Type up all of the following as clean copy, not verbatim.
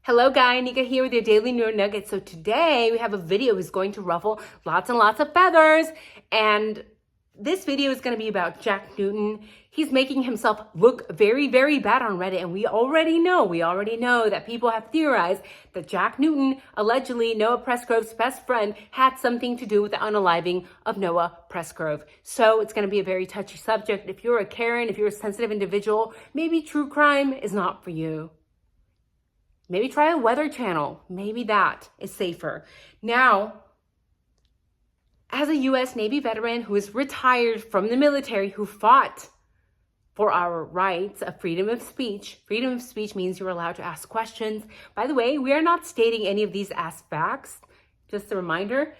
Hello guys, Nika here with your daily neuro nuggets. So today we have a video that's going to ruffle lots and lots of feathers. And this video is going to be about Jack Newton. He's making himself look very, very bad on Reddit. And we already know that people have theorized that Jack Newton, allegedly Noah Presgrove's best friend, had something to do with the unaliving of Noah Presgrove. So it's going to be a very touchy subject. If you're a Karen, if you're a sensitive individual, maybe true crime is not for you. Maybe try a Weather Channel. Maybe that is safer. Now, as a U.S. Navy veteran who is retired from the military, who fought for our rights of freedom of speech means you're allowed to ask questions. By the way, we are not stating any of these as facts. Just a reminder,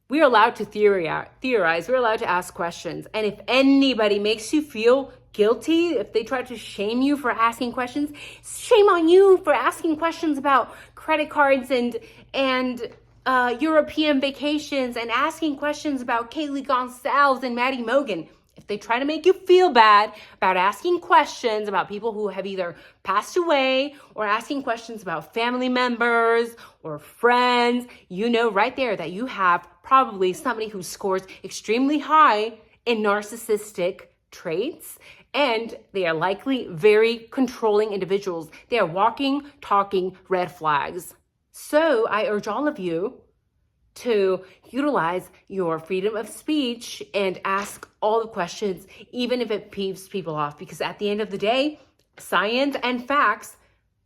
we are allowed to theorize. We're allowed to ask questions. And if anybody makes you feel guilty, if they try to shame you for asking questions, shame on you for asking questions about credit cards and European vacations and asking questions about Kaylee Gonzalez and Maddie Mogan. If they try to make you feel bad about asking questions about people who have either passed away or asking questions about family members or friends, you know right there that you have probably somebody who scores extremely high in narcissistic traits, and they are likely very controlling individuals. They are walking, talking red flags. So I urge all of you to utilize your freedom of speech and ask all the questions, even if it peeves people off. Because at the end of the day, science and facts,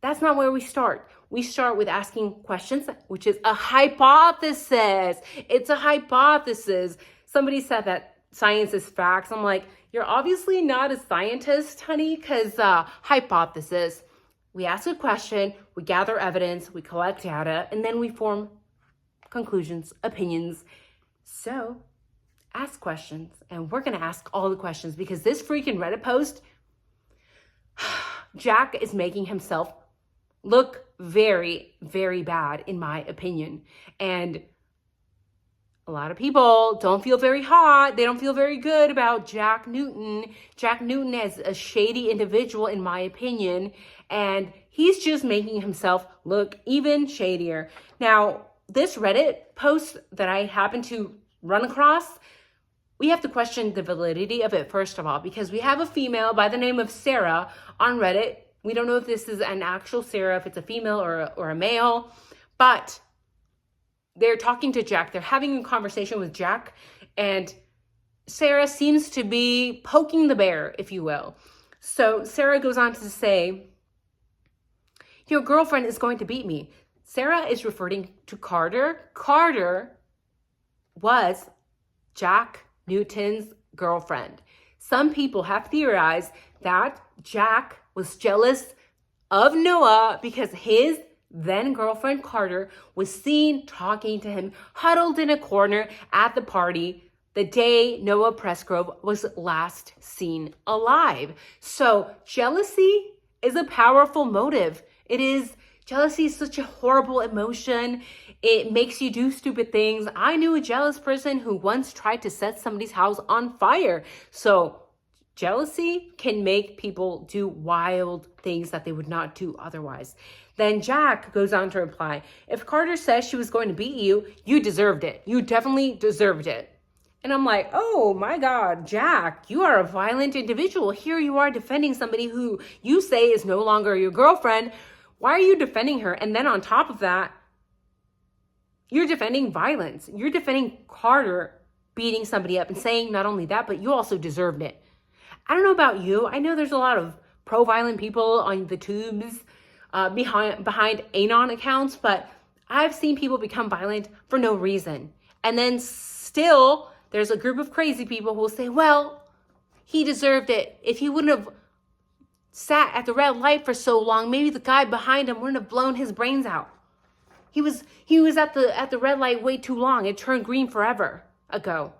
that's not where we start. We start with asking questions, which is a hypothesis. It's a hypothesis. Somebody said that science is facts. I'm like, you're obviously not a scientist, honey, because hypothesis. We ask a question, we gather evidence, we collect data, and then we form conclusions, opinions. So ask questions, and we're going to ask all the questions because this freaking Reddit post, Jack is making himself look very, very bad, in my opinion. And a lot of people don't feel very hot. They don't feel very good about Jack Newton. Jack Newton is a shady individual, in my opinion, and he's just making himself look even shadier. Now, this Reddit post that I happened to run across, we have to question the validity of it, first of all, because we have a female by the name of Sarah on Reddit. We don't know if this is an actual Sarah, if it's a female or a male, but they're talking to Jack. They're having a conversation with Jack, and Sarah seems to be poking the bear, if you will. So Sarah goes on to say, your girlfriend is going to beat me. Sarah is referring to Carter. Carter was Jack Newton's girlfriend. Some people have theorized that Jack was jealous of Noah because his then girlfriend Carter was seen talking to him huddled in a corner at the party the day Noah Presgrove was last seen alive. So jealousy is a powerful motive. Jealousy is such a horrible emotion. It makes you do stupid things. I knew a jealous person who once tried to set somebody's house on fire. So jealousy can make people do wild things that they would not do otherwise. Then Jack goes on to reply, if Carter says she was going to beat you, you deserved it. You definitely deserved it. And I'm like, oh my God, Jack, you are a violent individual. Here you are defending somebody who you say is no longer your girlfriend. Why are you defending her? And then on top of that, you're defending violence. You're defending Carter beating somebody up and saying not only that, but you also deserved it. I don't know about you. I know there's a lot of pro-violent people on the tubes behind Anon accounts, but I've seen people become violent for no reason. And then still, there's a group of crazy people who will say, well, he deserved it. If he wouldn't have sat at the red light for so long, maybe the guy behind him wouldn't have blown his brains out. He was at the red light way too long. It turned green forever ago.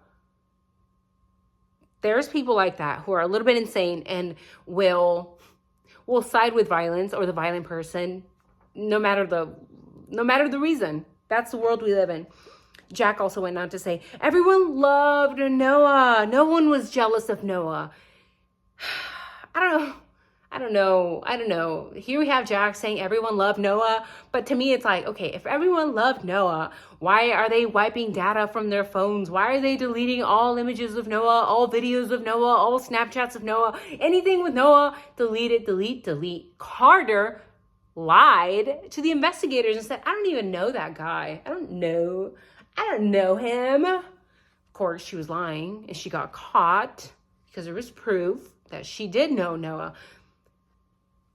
There's people like that who are a little bit insane and will side with violence or the violent person, no matter the reason. That's the world we live in. Jack also went on to say, everyone loved Noah. No one was jealous of Noah. I don't know. I don't know. Here we have Jack saying everyone loved Noah, but to me it's like, okay, if everyone loved Noah, why are they wiping data from their phones? Why are they deleting all images of Noah, all videos of Noah, all Snapchats of Noah, anything with Noah? Delete. Carter lied to the investigators and said, I don't even know that guy. I don't know him. Of course, she was lying and she got caught because there was proof that she did know Noah.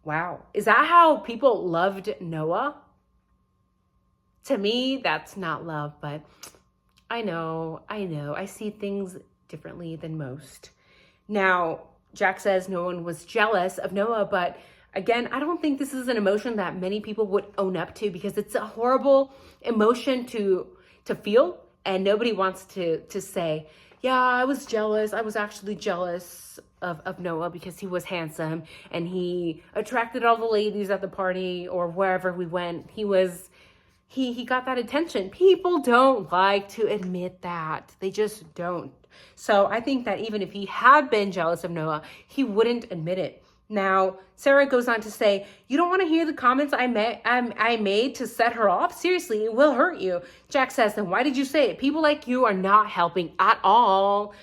Wow. Is that how people loved Noah? To me, that's not love, but I know. I see things differently than most. Now, Jack says no one was jealous of Noah, but again, I don't think this is an emotion that many people would own up to because it's a horrible emotion to feel, and nobody wants to say, yeah, I was jealous. I was actually jealous of Noah because he was handsome and he attracted all the ladies at the party or wherever we went. He got that attention. People don't like to admit that. They just don't. So I think that even if he had been jealous of Noah, he wouldn't admit it. Now, Sarah goes on to say, you don't want to hear the comments I made to set her off? Seriously, it will hurt you. Jack says, then why did you say it? People like you are not helping at all.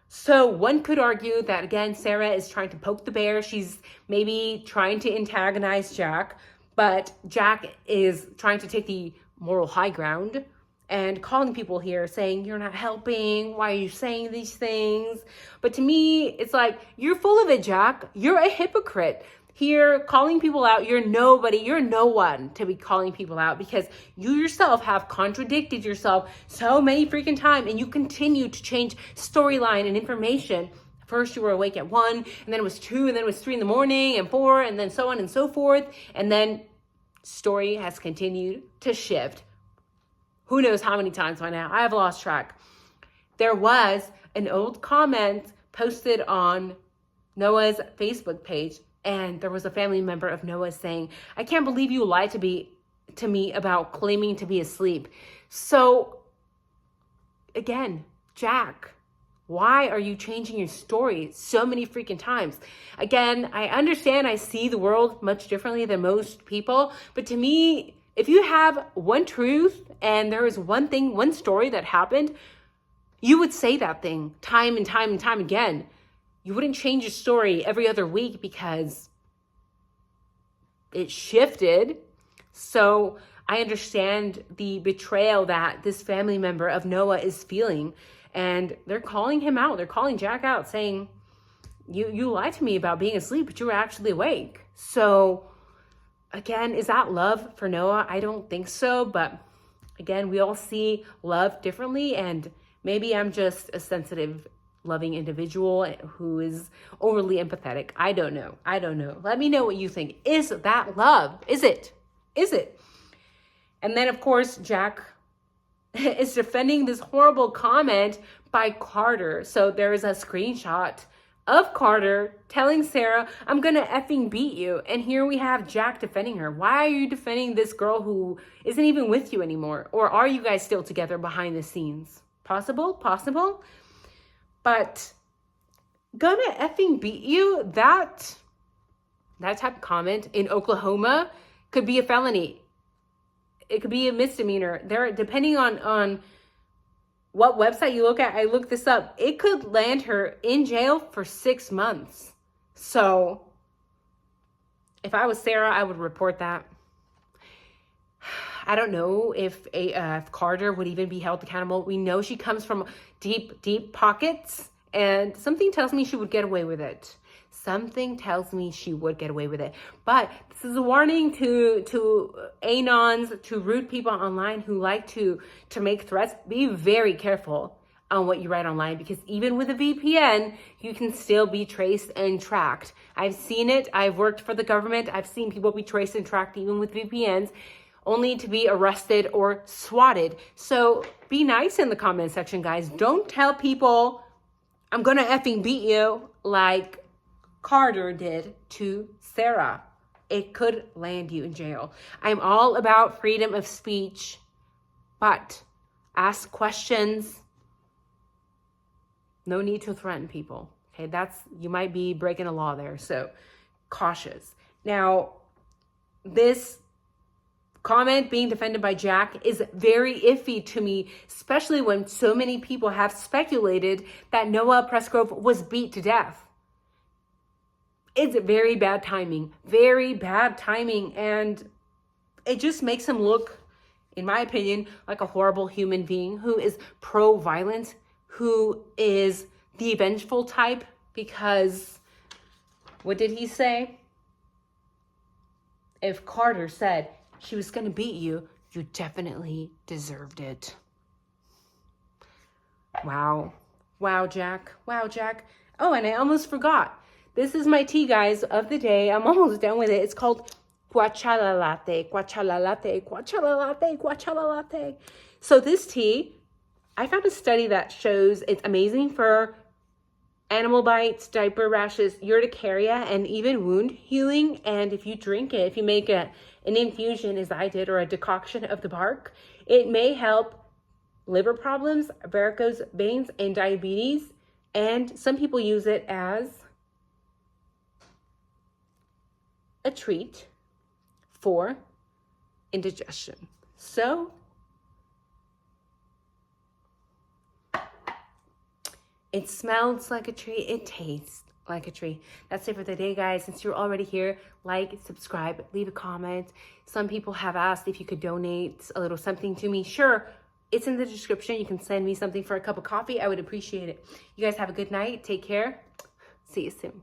So one could argue that, again, Sarah is trying to poke the bear. She's maybe trying to antagonize Jack, but Jack is trying to take the moral high ground and calling people here saying, you're not helping. Why are you saying these things? But to me, it's like, you're full of it, Jack. You're a hypocrite. Here, calling people out, you're nobody, you're no one to be calling people out because you yourself have contradicted yourself so many freaking times and you continue to change storyline and information. First you were awake at 1, and then it was 2, and then it was 3 in the morning, and 4, and then so on and so forth. And then story has continued to shift. Who knows how many times by now? I have lost track. There was an old comment posted on Noah's Facebook page, and there was a family member of Noah saying, I can't believe you lied to me about claiming to be asleep. So again, Jack, why are you changing your story so many freaking times? Again, I understand I see the world much differently than most people, but to me, if you have one truth and there is one thing, one story that happened, you would say that thing time and time and time again. You wouldn't change your story every other week because it shifted. So I understand the betrayal that this family member of Noah is feeling. And they're calling him out. They're calling Jack out saying, you lied to me about being asleep, but you were actually awake. So again, is that love for Noah? I don't think so. But again, we all see love differently. And maybe I'm just a sensitive, loving individual who is overly empathetic. I don't know. Let me know what you think. Is that love? Is it? And then, of course, Jack is defending this horrible comment by Carter. So there is a screenshot of Carter telling Sarah, I'm gonna effing beat you. And here we have Jack defending her. Why are you defending this girl who isn't even with you anymore? Or are you guys still together behind the scenes? Possible. But gonna effing beat you, that type of comment in Oklahoma could be a felony. It could be a misdemeanor. There, depending on what website you look at, I looked this up. It could land her in jail for 6 months. So if I was Sarah, I would report that. I don't know if Carter would even be held accountable. We know she comes from deep pockets, and something tells me she would get away with it. But this is a warning to anons, to rude people online who like to make threats. Be very careful on what you write online, because even with a VPN, you can still be traced and tracked. I've seen it. I've worked for the government. I've seen people be traced and tracked even with VPNs, only to be arrested or swatted. So be nice in the comment section, guys. Don't tell people, I'm gonna effing beat you, like Carter did to Sarah. It could land you in jail. I'm all about freedom of speech, but ask questions. No need to threaten people. Okay, you might be breaking a law there. So cautious. Now, this comment being defended by Jack is very iffy to me, especially when so many people have speculated that Noah PRESGROVE was beat to death. It's very bad timing, and it just makes him look, in my opinion, like a horrible human being who is pro-violence, who is the vengeful type, because what did he say? If Carter said she was going to beat you, you definitely deserved it. Wow. Wow, Jack. Wow, Jack. Oh, and I almost forgot. This is my tea, guys, of the day. I'm almost done with it. It's called guacala latte, guacala latte, guacala latte, guacala latte. So this tea, I found a study that shows it's amazing for animal bites, diaper rashes, urticaria, and even wound healing. And if you drink it, if you make an infusion, as I did, or a decoction of the bark, it may help liver problems, varicose veins, and diabetes. And some people use it as a treat for indigestion. So it smells like a tree. It tastes like a tree. That's it for the day, guys. Since you're already here, like, subscribe, leave a comment. Some people have asked if you could donate a little something to me. Sure, it's in the description. You can send me something for a cup of coffee. I would appreciate it. You guys have a good night. Take care. See you soon.